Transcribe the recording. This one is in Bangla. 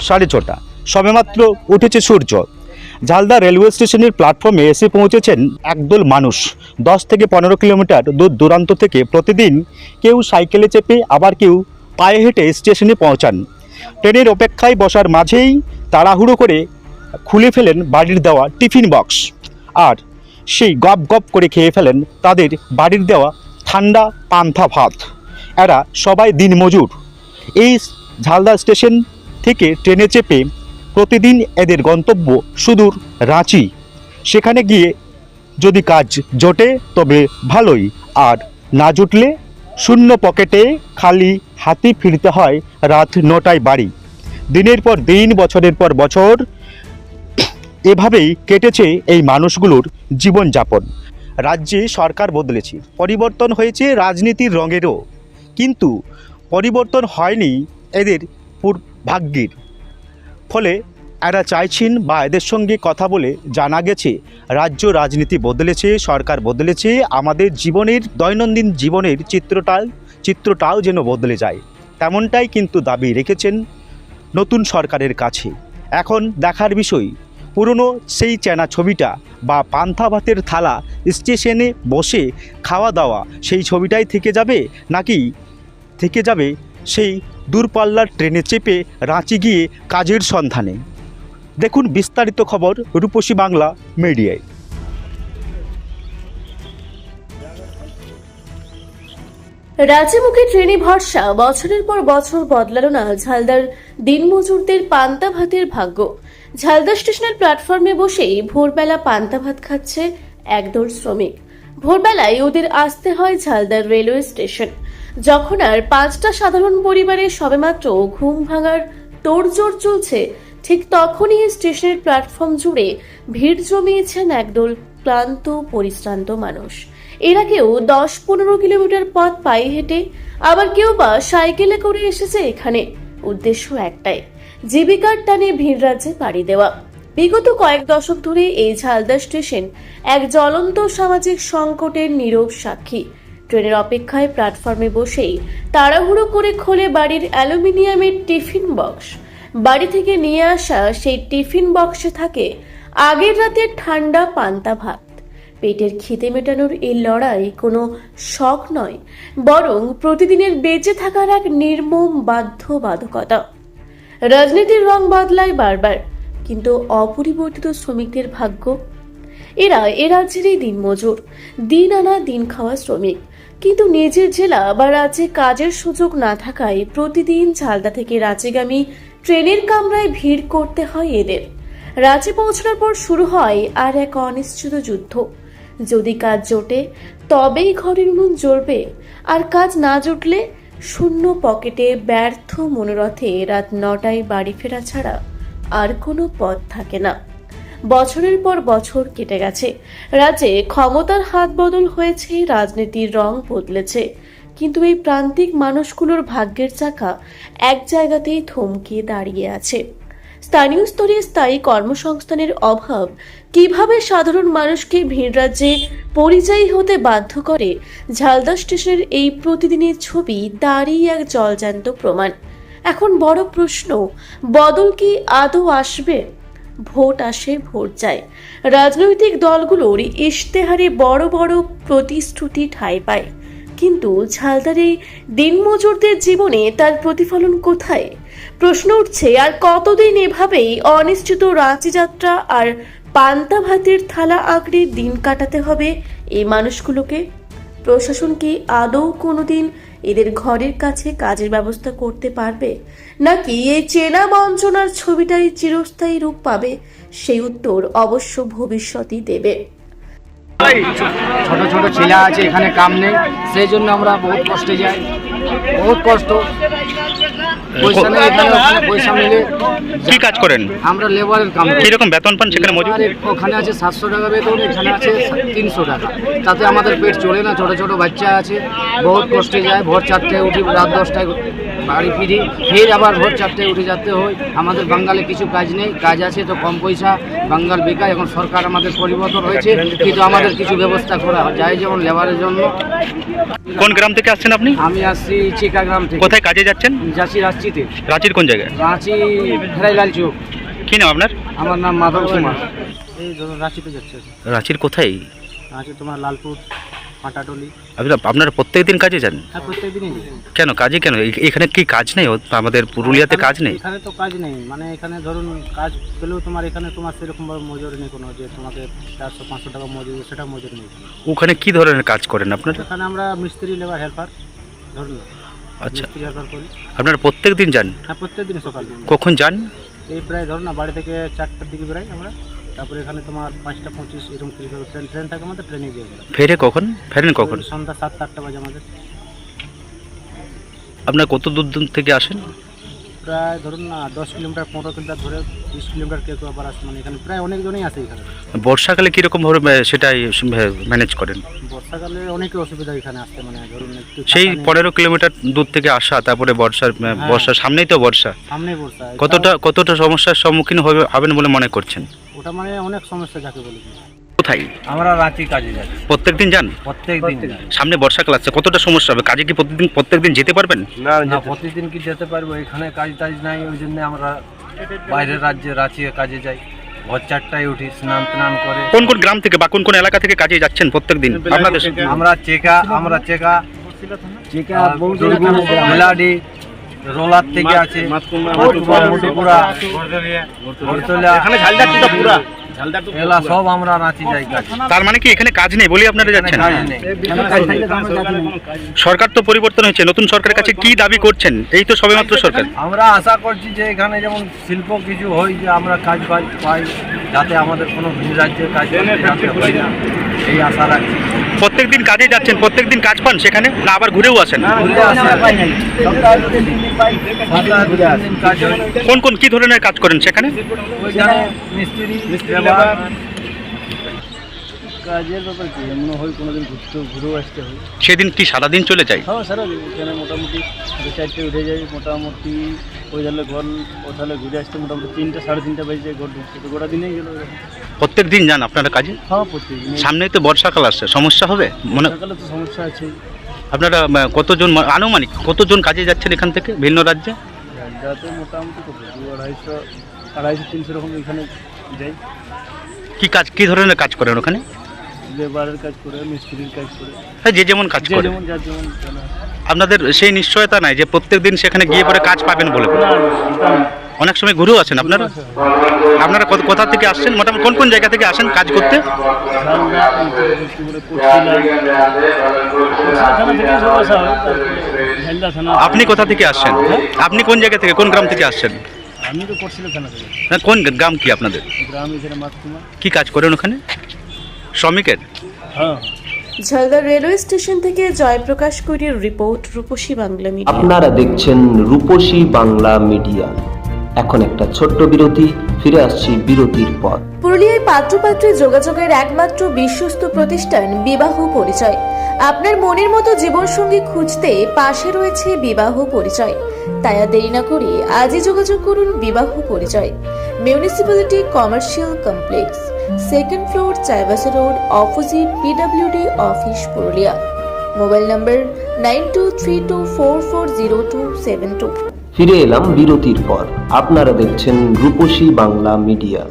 6:30 সবেমাত্র উঠেছে সূর্য। ঝালদা রেলওয়ে স্টেশনের প্ল্যাটফর্মে এসে পৌঁছেছেন একদল মানুষ। 10 থেকে 15 কিলোমিটার দূর দূরান্ত থেকে প্রতিদিন কেউ সাইকেলে চেপে, আবার কেউ পায়ে হেঁটে স্টেশনে পৌঁছান। ট্রেনের অপেক্ষায় বসার মাঝেই তাড়াহুড়ো করে খুলে ফেলেন বাড়ির দেওয়া টিফিন বক্স, আর সেই গপ গপ করে খেয়ে ফেলেন তাদের বাড়ির দেওয়া ঠান্ডা পান্তা ভাত। এরা সবাই দিনমজুর। এই ঝালদা স্টেশন থেকে ট্রেনে চেপে প্রতিদিন এদের গন্তব্য সুদূর রাঁচি। সেখানে গিয়ে যদি কাজ জোটে তবে ভালোই, আর না জুটলে শূন্য পকেটে খালি হাতে ফিরতে হয় রাত 9টায় বাড়ি। দিনের পর দিন, বছরের পর বছর এভাবেই কেটেছে এই মানুষগুলোর জীবনযাপন। রাজ্যে সরকার বদলেছে, পরিবর্তন হয়েছে রাজনীতির রঙেরও, কিন্তু পরিবর্তন হয়নি এদের ভাগ্যের। ফলে এরা চাইছেন, বা এদের সঙ্গে কথা বলে জানা গেছে, রাজনীতি বদলেছে, সরকার বদলেছে, আমাদের জীবনের, দৈনন্দিন জীবনের চিত্রটাও যেন বদলে যায়। তেমনটাই কিন্তু দাবি রেখেছেন নতুন সরকারের কাছে। এখন দেখার বিষয়, পুরনো সেই চেনা ছবিটা বা পান্তা ভাতের থালা স্টেশনে বসে খাওয়া দাওয়া, সেই ছবিটাই থেকে যাবে, নাকি থেকে যাবে সেই দূরপাল্লার ট্রেনে চেপে রাঁচি গিয়ে কাজের সন্ধানে। দেখুন বিস্তারিত খবর রূপসী বাংলা মিডিয়ায়। রাজ্যমুখী ট্রেনে ভরসা, বছরের পর বছর বদলালো না ঝালদার দিনমজুরদের পান্তা ভাতের ভাগ্য। ঝালদা স্টেশনের প্ল্যাটফর্মে বসেই ভোরবেলা পান্তা ভাত খাচ্ছে একদল শ্রমিক। ভোরবেলায় ওদের আসতে হয় ঝালদার রেলওয়ে স্টেশন। যখন আর 5টা সাধারণ পরিবারে সবেমাত্র ঘুম ভাঙার তোড়জোড় চলছে, ঠিক তখনই স্টেশনের প্ল্যাটফর্ম জুড়ে ভিড় জমিয়েছেন একদল ক্লান্ত পরিশ্রান্ত মানুষ। এরা কেউ 10-15 কিলোমিটার পথ পায়ে হেঁটে, আবার কেউ বা সাইকেলে করে এসেছে এখানে। উদ্দেশ্য একটাই, জীবিকার টানে ভিড় রাজ্যে পাড়ি দেওয়া। বিগত কয়েক দশক ধরে এই ঝালদা স্টেশন এক জ্বলন্ত সামাজিক সংকটের নীরব সাক্ষী। ট্রেনের অপেক্ষায় প্ল্যাটফর্মে বসেই তাড়াহুড়ো করে খোলে বাড়ির অ্যালুমিনিয়ামের টিফিন বক্স। বাড়ি থেকে নিয়ে আসা সেই টিফিন বক্সে থাকে আগের রাতের ঠান্ডা পান্তা ভাত। পেটের খিদে মেটানোর এই লড়াই কোনো শখ নয়, বরং প্রতিদিনের বেঁচে থাকার এক নির্মম বাধ্যবাধকতা। রাজনীতির রং বদলায় বারবার, কিন্তু অপরিবর্তিত শ্রমিকদের ভাগ্য। এরা এ রাজ্যেরই দিনমজুর, দিন আনা দিন খাওয়া শ্রমিক। কিন্তু নিজের জেলা বা রাজ্যে কাজের সুযোগ না থাকায় প্রতিদিন ঝালদা থেকে রাঁচিগামী ট্রেনের কামরায় ভিড় করতে হয় এদের। রাঁচি পৌঁছানোর পর শুরু হয় আর এক অনিশ্চিত যুদ্ধ। যদি কাজ জোটে তবেই ঘরের উনুন জ্বলবে, আর কাজ না জুটলে শূন্য পকেটে ব্যর্থ মনোরথে রাত 9টায় বাড়ি ফেরা ছাড়া আর কোনো পথ থাকে না। বছরের পর বছর কেটে গেছে, রাজ্যে ক্ষমতার হাত বদল হয়েছে, রাজনীতির রং বদলেছে, কিন্তু এই প্রান্তিক মানুষগুলোর ভাগ্যের চাকা এক জায়গাতেই থমকে দাঁড়িয়ে আছে। স্থানীয় স্তরে স্থায়ী কর্মসংস্থানের অভাব কিভাবে সাধারণ মানুষকে ভিড় রাজ্যে পরিযায়ী হতে বাধ্য করে, ঝালদা স্টেশনের এই প্রতিদিনের ছবি তারই এক জলজ্যান্ত প্রমাণ। এখন বড় প্রশ্ন, বদল কি আদৌ আসবে? ভোট আসে, ভোট যায়, রাজনৈতিক দলগুলোর ইশতেহারে বড় বড় প্রতিশ্রুতি ঠাঁই পায়, কিন্তু ঝালদার এই দিনমজুরদের জীবনে তার প্রতিফলন কোথায়? প্রশ্ন উঠছে, আর কতদিন এভাবেই অনিশ্চিত রাঁচি যাত্রা আর পান্তা ভাতের থালা আঁকড়ে দিন কাটাতে হবে এই মানুষগুলোকে? প্রশাসন কি আদৌ কোনোদিন এদের ঘরের কাছে কাজের ব্যবস্থা করতে পারবে, নাকি এই চেনা বঞ্চনার ছবিটাই চিরস্থায়ী রূপ পাবে? সেই উত্তর অবশ্য ভবিষ্যতই দেবে। ছোট ছোট ছেলে আছে, এখানে কাম নেই, সেই জন্য আমরা বহুত কষ্টে যাই, বহুত কষ্ট। পয়সা নেই, এখানে ওখানে পয়সা মিলে। কি কাজ করেন? আমরা লেবারের কাম। কিরকম বেতন পান সেখানে মজুর? ওখানে আছে 700 টাকা বেতন, এখানে আছে 300 টাকা। তাতে আমাদের পেট চলে না, ছোট ছোট বাচ্চা আছে, বহুত কষ্টে যায়। ভোর 4টায় উঠি, রাত 10টায় বাড়ি ফিরি, ফির আবার ভোর 4টায় উঠে যেতে হয়। আমাদের বাঙ্গালে কিছু কাজ নেই, কাজ আছে তো কম পয়সা, বাঙ্গাল বেকার। এখন সরকার আমাদের পরিবর্তন হয়েছে, কিন্তু আমাদের কিছু ব্যবস্থা করা যায়, যেমন লেবারের জন্য। কোন গ্রাম থেকে আসছেন আপনি? আমি আসছি চিকা গ্রাম থেকে। কোথায় কাজে যাচ্ছেন? যাচ্ছি রাঁচিতে। রাঁচির কোন জায়গায়? রাঁচি ফেরাইলাল চৌক। কি নাম আপনার? আমার নাম মাধব কুমার। এই ধরুন রাঁচিতে যাচ্ছে। রাঁচির কোথায়? রাঁচি তোমার লালপুর, পাটাটলি। আপনারা প্রত্যেক দিন কাজে যান? হ্যাঁ, প্রত্যেক দিনই। কেন কাজে কেন? এখানে কি কাজ নেই? আমাদের পুরুলিয়াতে কাজ নেই? এখানে তো কাজ নেই, মানে এখানে ধরুন কাজ পেলেও তোমার এখানে তোমার সেরকম ভাবে মজুরি নেই কোনো, যে তোমাকে 400-500 টাকা মজুরি, সেটা মজুরি নেই। ওখানে কি ধরনের কাজ করেন আপনারা? এখানে আমরা মিস্ত্রি, লেবার, হেল্পার ধরুন। আচ্ছা, মিস্ত্রি হেল্পার করি। আপনারা প্রত্যেক দিন যান? হ্যাঁ, প্রত্যেক দিন সকাল। কখন যান? এই প্রায় ধরুন না, বাড়ি থেকে 4টার দিকে বেরাই আমরা। তারপরে এখানে তোমার 5টা 25 এরকম কিছু ট্রেন থাকে আমাদের, ট্রেনে গিয়ে বেরোই। ফেরেন কখন? সন্ধ্যা 7-8টা বাজে আমাদের। আপনারা কত দূর দূর থেকে আসেন? প্রায় ধরুন না 10 কিলোমিটার, 15 কিলোমিটার ধরে, 20 কিলোমিটার কেউ আবার আসে, মানে এখানে প্রায় অনেকজনই আসে এখানে। বর্ষাকালে কীরকম ভাবে সেটাই ম্যানেজ করেন? বর্ষাকালে অনেক অসুবিধা এখানে আসতে, মানে ধরুন একটু সেই ফাঁকা নেই। 15 কিলোমিটার দূর থেকে আসা, তারপরে বর্ষার সামনেই তো বর্ষা, সামনে বর্ষা। কতটা সমস্যার সম্মুখীন হবেন বলে মনে করছেন? ওটা মানে অনেক সমস্যা যাকে বলি। কোথায়? আমরা রাঁচি কাজে যাচ্ছি। প্রত্যেক দিন যান? প্রত্যেক দিন। সামনে বর্ষাকাল আসছে, কতটা সমস্যা হবে? কাজে কি প্রত্যেক দিন যেতে পারবেন? না, প্রতিদিন কি যেতে পারবো? এখানে কাজ টাজ নাই, ওই জন্য আমরা বাইরের রাজ্যে রাঁচি কাজে যাই। ভোর 4টায় উঠি, স্নান করে। কোন কোন গ্রাম থেকে বা কোন কোন এলাকা থেকে কাজে যাচ্ছেন প্রত্যেক দিন আপনাদের? আমরা চেকা বেলাডি, রোলার থেকে আছে, এলা সব আমরা রাঁচি যাই কাজ। তার মানে কি এখানে কাজ নেই বলে আপনারা যাচ্ছেন? কাজ নেই। সরকার তো পরিবর্তন হয়েছে, নতুন সরকারের কাছে কি দাবি করছেন? এই তো সবেমাত্র সরকার। আমরা আশা করছি যে এখানে যেমন শিল্প কিছু হয়, যে আমরা কাজ পাই, যাতে আমাদের কোনো ভিন রাজ্যে কাজ যাতে হয় না, এই আশা রাখছি। প্রত্যেক দিন কাজে যাচ্ছেন, প্রত্যেক দিন কাজ পান সেখানে, না আবার ঘুরেও আসেন? ঘুরে আসি। সপ্তাহে 2 দিন কাজ হয়। কোন কোন কি ধরনের কাজ করেন সেখানে? ওইখানে মিস্ত্রি, লেবার। কাজের ব্যাপার কি, এমন হয় কোনোদিন ঘুরেও আসতে হয়। সেদিন কি সারাদিন চলে যায়? হ্যাঁ, সারাদিন এখানে মোটামুটি 2-4টে উঠে যাই, মোটামুটি ওই তাহলে ঘর ওঠালে ঘুরে আসতে মোটামুটি 3টা-3:30 বেজে যায় ঘর ঢুকতে, তো গোটা দিনেই গেল। প্রত্যেক দিন যান আপনারা কাজে? হ্যাঁ, প্রত্যেকদিন। সামনেই তো বর্ষাকাল আসছে, সমস্যা হবে মনে? সকালে তো সমস্যা আছে। আপনারা কতজন, আনুমানিক কতজন কাজে যাচ্ছেন এখান থেকে ভিন্ন রাজ্যে? রাতে মোটামুটি কত 200-250-300 এরকম এখানে যাই। কি ধরনের কাজ করেন ওখানে? লেবারের কাজ করে, মিস্ত্রির কাজ করে, হ্যাঁ, যে যেমন কাজ করে। যেমন যার যেমন জানা আছে। আপনাদের সেই নিশ্চয়তা নাই যে প্রত্যেক দিন সেখানে গিয়ে পরে কাজ পাবেন বলে? অনেক সময় ঘুরেও আছেন আপনারা? আপনারা কোথা থেকে আসছেন? মোটামুটি কোন কোন জায়গা থেকে আসেন কাজ করতে? আপনি কোথা থেকে আসছেন? আপনি কোন জায়গা থেকে, কোন গ্রাম থেকে আসছেন? আমি তো করছিল থানা থেকে। না, কোন গ্রাম কি আপনাদের? গ্রাম এখানে মাতকুমা। কি কাজ করেন ওখানে? শ্রমিকের? হ্যাঁ। ঝালদা রেলওয়ে স্টেশন থেকে জয়প্রকাশ কুইরের রিপোর্ট, রূপসী বাংলা মিডিয়া। আপনারা দেখছেন রূপসী বাংলা মিডিয়া। এখন একটা ছোট্ট বিরতি, ফিরে আসছি বিরতির পর। পুরুলিয়ায় পাত্রপাত্রী যোগাযোগের একমাত্র বিশ্বস্ত প্রতিষ্ঠান বিবাহ পরিচয়। আপনার মনের মতো জীবনসঙ্গী খুঁজতে পাশে রয়েছে বিবাহ পরিচয়। তাই আর দেরি না করে আজই যোগাযোগ করুন বিবাহ পরিচয়। Municipality commercial complex, 2nd floor, Chaibasa road, opposite PWD office, Purulia. Mobile নম্বর 9232440272। ফিরে এলাম বিরতির পর। আপনারা দেখছেন রূপসী বাংলা মিডিয়া।